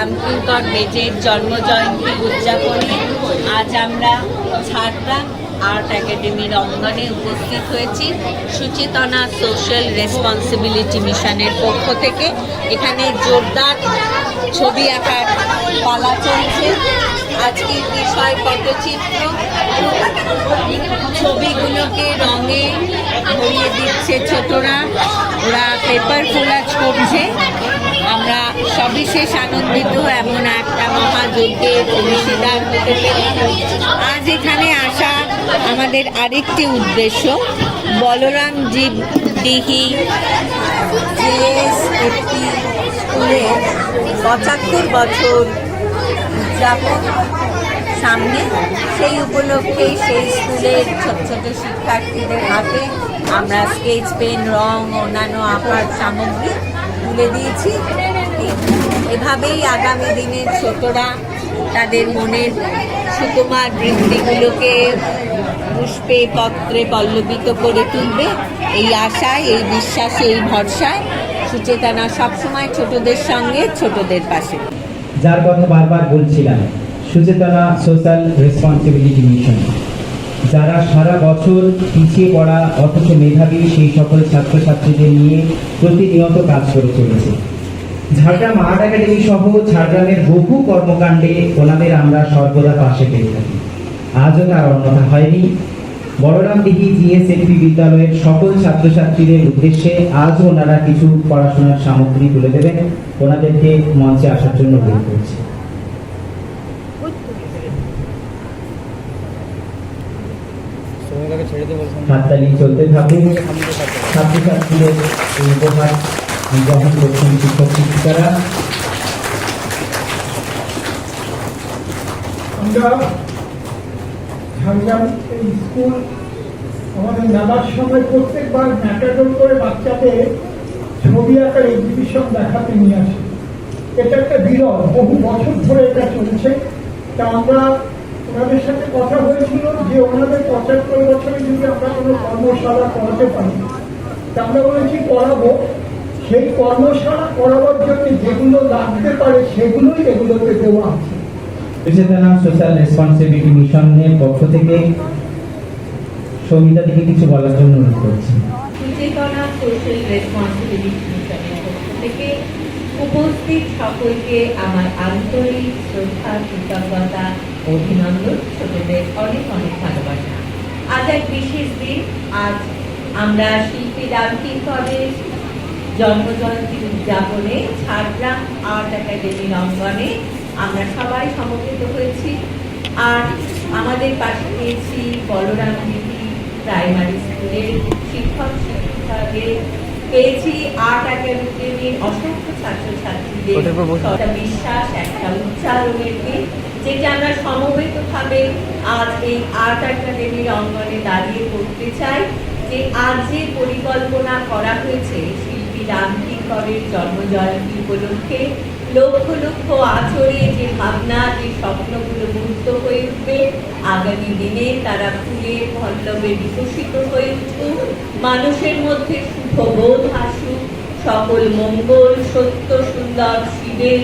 রামকিঙ্কর বেজের জন্মজয়ন্তী উদযাপনে আজ আমরা ঝাড়গ্রাম আর্ট একাডেমির অঙ্গনে উপস্থিত হয়েছি সুচেতনা সোশ্যাল রেসপন্সিবিলিটি মিশনের পক্ষ থেকে। এখানে জোরদার ছবি আঁকার পালা চলছে। আজকের বিষয় পটচিত্র। ছবিগুলোকে রঙে ভরিয়ে দিচ্ছে ছোটরা, ওরা পেপার কোলাজ করছে। আমরা সবিশেষ আনন্দিত এমন একটা মহাযজ্ঞের অংশীদার হতে পেরে। আজ এখানে আসা আমাদের আরেকটি উদ্দেশ্য, বলরাম জীব দিঘি একটি স্কুলের ৭৫ বছর উদযাপন সামনে। সেই উপলক্ষে সেই স্কুলের ছোট ছোট শিক্ষার্থীদের হাতে আমরা স্কেচ পেন, রং, অন্যান্য আঁকার সামগ্রী তুলে দিয়েছি। এভাবেই আগামী দিনের ছোটরা তাদের মনের সুকুমার বৃত্তিগুলোকে পুষ্পে পত্রে পল্লবিত করে তুলবে। এই আশায়, এই বিশ্বাসে, এই ভরসায় সুচেতনা সবসময় ছোটদের সঙ্গে, ছোটদের পাশে। যার কথা বারবার বলছিলাম, সুচেতনা সোশ্যাল রেসপন্সিবিলিটি মিশন, যারা সারা বছর পিছিয়ে পড়া অথচ মেধাবী সেই সকল ছাত্রছাত্রীদের নিয়ে প্রতিনিয়ত কাজ করে চলেছে। ঝাড়গ্রাম আর্ট একাডেমি সহ ঝাড়গ্রামের বহু কর্মকাণ্ডে ওনাদের আমরা সর্বদা পাশে পেয়ে থাকি। আজও তার অন্যথা হয়নি। বলরাম দিঘি জিএসএফপি বিদ্যালয়ের সকল ছাত্রছাত্রীদের উদ্দেশ্যে আজও ওনারা কিছু পড়াশোনার সামগ্রী তুলে দেবেন। ওনাদেরকে মঞ্চে আসার জন্য অনুরোধ করছি। হাততালি চলতে থাকুক। ছাত্রছাত্রীদের উপহার গ্রহণ করছেন শিক্ষক শিক্ষিকারা। আমরা ঝাড়গ্রাম স্কুল আমাদের নামার সময় প্রত্যেকবার ম্যাটাডোর করে বাচ্চাদের ছবি আঁকার এক্সিবিশন দেখাতে নিয়ে আসে। এটা একটা বিরল, বহু বছর ধরে এটা চলছে। তা আমরা ওনাদের সাথে কথা হয়েছিল যে ওনাদের ৭৫ বছরে যদি আমরা কোনো কর্মশালা করাতে পারি, তা আমরা বলেছি করাবো। সেই কর্মশালা করাবার জন্য যেগুলো লাগতে পারে সেগুলোই এগুলোতে দেওয়া আছে। সুচেতনা সোশ্যাল রেসপন্সিবিলিটি মিশনের পক্ষ থেকে সৌমিতা দিকে কিছু বলার জন্য অনুরোধ করছি। সুচেতনা সোশ্যাল রেসপন্সিবিলিটি মিশনের পক্ষ থেকে উপস্থিত সকলকে আমার আন্তরিক শ্রদ্ধা, কৃতজ্ঞতা, অভিনন্দন, ছোটদের অনেক অনেক ভালোবাসা। আজ এক বিশেষ দিন। আজ আমরা শিল্পী রামকিঙ্করের জন্মজয়ন্তী উদযাপনে ঝাড়গ্রাম আর্ট একাডেমির অঙ্গনে আমরা সবাই সমবেত হয়েছি। আর আমাদের পাশে পেয়েছি বলরাম দিঘি প্রাইমারি স্কুলের শিক্ষক শিক্ষিকাদের, পেয়েছি আর্ট একাডেমির অসংখ্য ছাত্রছাত্রীদের। একটা বিশ্বাস, একটা উচ্চারণের দিন, যেটা আমরা সমবেতভাবে আজ এই আর্ট একাডেমির অঙ্গনে দাঁড়িয়ে করতে চাই। যে আজ যে পরিকল্পনা করা হয়েছে শিল্পী রামকিঙ্করের জন্মজয়ন্তী উপলক্ষে, লক্ষ লক্ষ আচরে যে ভাবনা, যে স্বপ্নগুলো মুহূর্ত হয়ে উঠবে, আগামী দিনে তারা ফুলে পল্লবে বিকশিত হয়ে উঠুক, মানুষের মধ্যে শুভবোধ আসুক, সকল মঙ্গল, সত্য, সুন্দর শিবের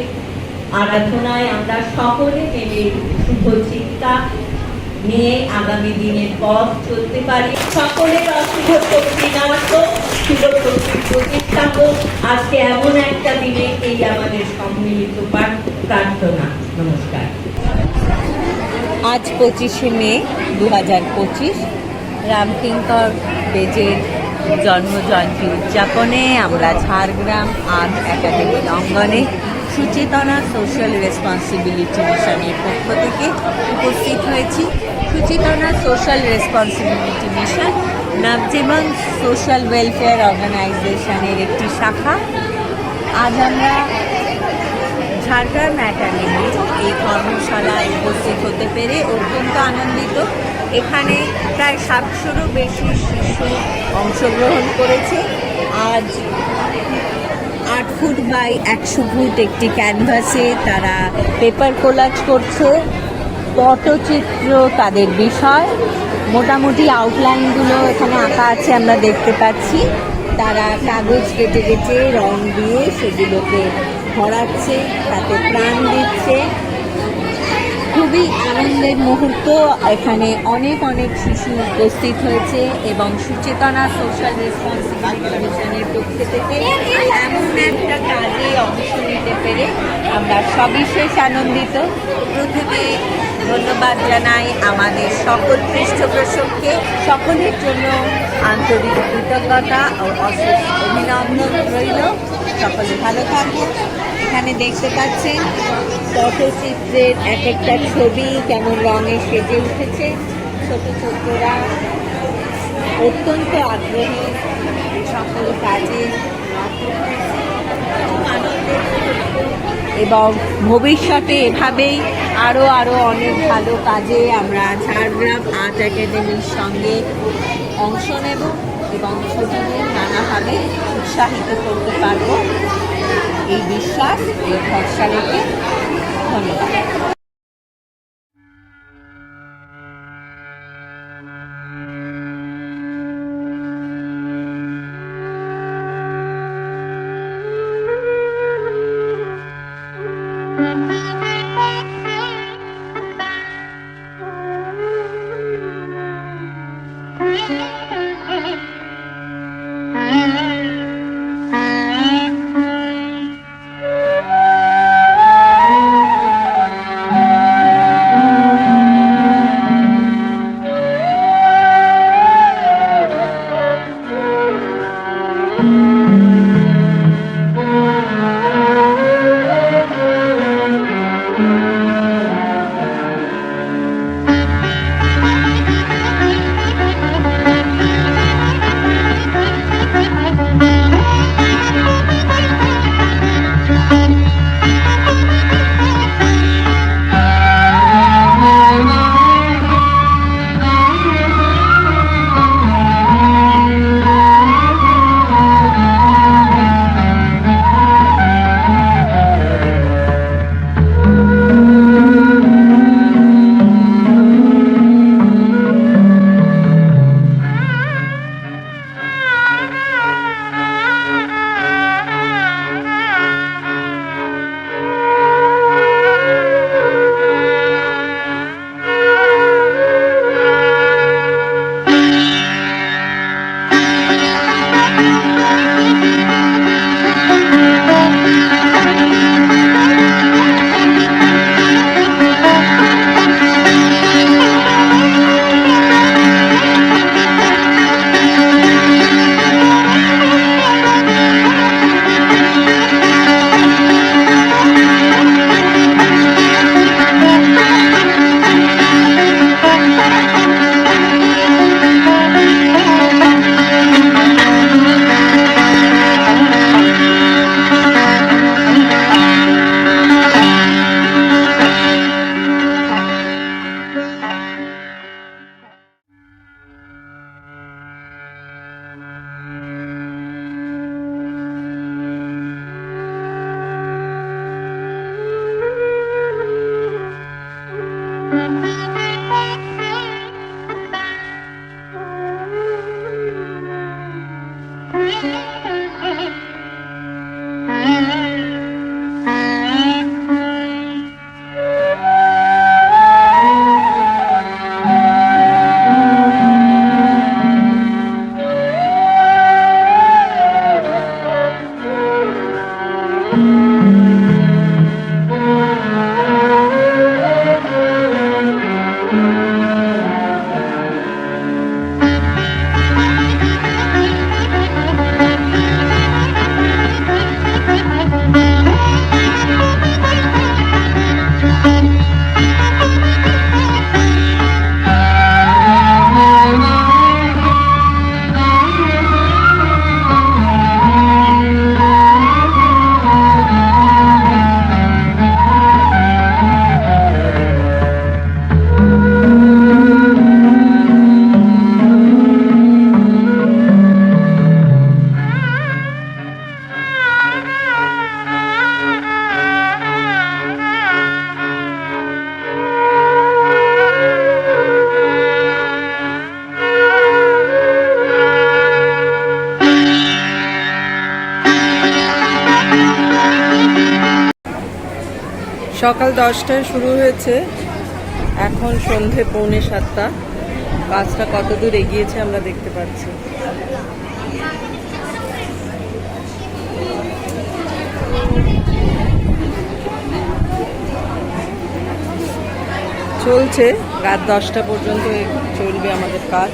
আরাধনায় আমরা সকলে মিলে শুভ চিন্তা নিয়ে আগামী দিনের পথ চলতে পারি। সকলের অশুভ শক্তি নাশ হোক, শুভ শক্তির প্রতিষ্ঠা হোক। আজকে এমন একটা দিনে এই আমাদের সম্মিলিত প্রার্থনা। নমস্কার। আজ ২৫শে মে ২০২৫, রামকিঙ্কর বেজের জন্মজয়ন্তী উদযাপনে আমরা ঝাড়গ্রাম আর্ট একাডেমির অঙ্গনে সুচেতনা সোশ্যাল রেসপন্সিবিলিটি মিশনের পক্ষ থেকে উপস্থিত হয়েছি। সুচেতনা সোশ্যাল রেসপন্সিবিলিটি মিশন নবজীবন সোশ্যাল ওয়েলফেয়ার অর্গানাইজেশনের একটি শাখা। আজ আমরা ঝাড়গ্রাম একাডেমির এই কর্মশালায় উপস্থিত হতে পেরে অত্যন্ত আনন্দিত। এখানে প্রায় ৭০০-রও বেশি শিশু অংশগ্রহণ করেছে। আজ ৮ ফুট বাই ১০০ ফুট একটি ক্যানভাসে তারা পেপার কোলাজ করছে। পটচিত্র তাদের বিষয়। মোটামুটি আউটলাইনগুলো এখানে আঁকা আছে, আমরা দেখতে পাচ্ছি। তারা কাগজ কেটে কেটে রং দিয়ে সেগুলোকে ভরাচ্ছে, তাতে প্রাণ দিচ্ছে। খুবই আনন্দের মুহূর্ত। এখানে অনেক অনেক শিশু উপস্থিত হয়েছে এবং সুচেতনা সোশ্যাল রেসপন্সিবিলিটি মিশনের পক্ষ থেকে এমন একটা কাজে অংশ নিতে পেরে আমরা সবিশেষ আনন্দিত। প্রথমে ধন্যবাদ জানাই আমাদের সকল পৃষ্ঠপোষককে, সকলের জন্য আন্তরিক কৃতজ্ঞতা ও অশেষ অভিনন্দন রইল। সকলে ভালো থাকুন। এখানে দেখতে পাচ্ছেন পটচিত্রের এক একটা ছবি কেমন রঙে সেজে উঠেছে। ছোট ছোটরা অত্যন্ত আগ্রহী সকল কাজে, খুব আনন্দের মুহূর্ত। এবং ভবিষ্যতে এভাবেই আরও অনেক ভালো কাজে আমরা ঝাড়গ্রাম আর্ট একাডেমির সঙ্গে অংশ নেব এবং ছোটদের নানাভাবে উৎসাহিত করতে পারব, এই বিশ্বাস, এই ভরসা রেখে ধন্যবাদ। সকাল 10টায় শুরু হয়েছে, এখন সন্ধে 6:45। কাজটা কত দূর এগিয়েছে আমরা দেখতে পাচ্ছি। চলছে রাত 10টা পর্যন্ত চলবে আমাদের কাজ।